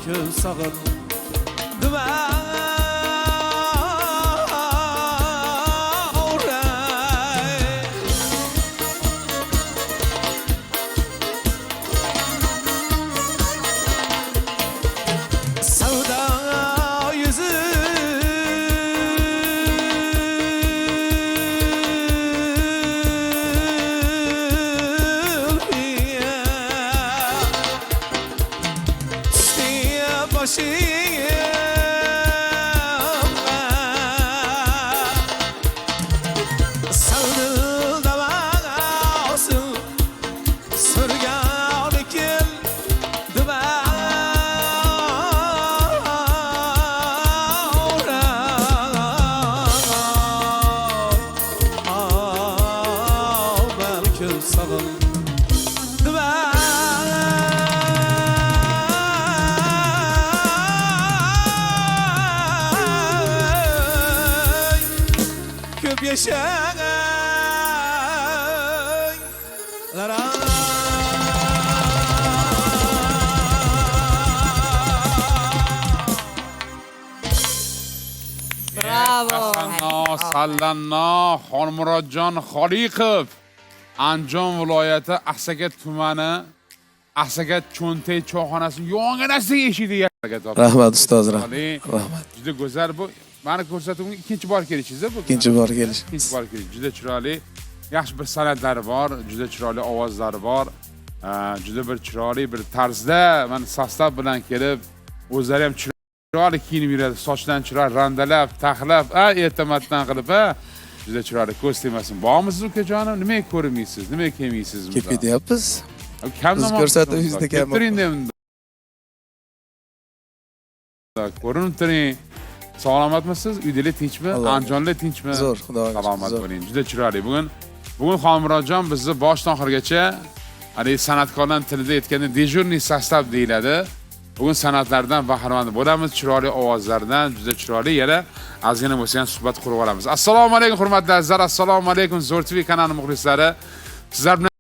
belki sağın Dümen Bravo. Sallanno Xonmurodjon Xoliqov Andijon viloyati Axsakat tumani Axsakat Cho'ntay choyxonasi yonginasiga eshikda Rahmat ustoz, rahmat. Juda go'zal bu. Meni ko'rsatuvga ikkinchi bor kelishingiz bu. Ikkinchi bor kelish. Ikkinchi bor kelish. Juda chiroyli. Yaxshi bir san'atlari bor, juda chiroyli ovozlari bor. Juda bir chiroyli bir tarzda mana sostav bilan kelib, o'zlari ham chiroyli kiyinib yuradi. Sochdan chiroyli randalab, taxlab, ertamatdan qilib, juda chiroyli ko'z tegmasin. Bormisiz ukajonim? Nimaga ko'rmaysiz? Nimaga kelmaysiz? Kelib ketyapmiz. Kamdan Biz ko'rsatuvingizda kam. Ko'rinib turing. Salomatmisiz? Uydalar tinchmi? Andijonlar tinchmi? Zo'r, xudoga salomat bo'ling. Juda chiroyli. Bugun Xonmurodjon bizni boshdan oxirigacha san'atkorlar tilida aytganda dejurniy sostav deyiladi. Bugun san'atlardan bahramand bo'lamiz, chiroyli ovozlardan, juda chiroyli yana ozgina bo'lsa ham suhbat qurib olamiz. Assalomu alaykum hurmatli azizlar, assalomu alaykum Zo'r TV kanali muxlislari. Sizlar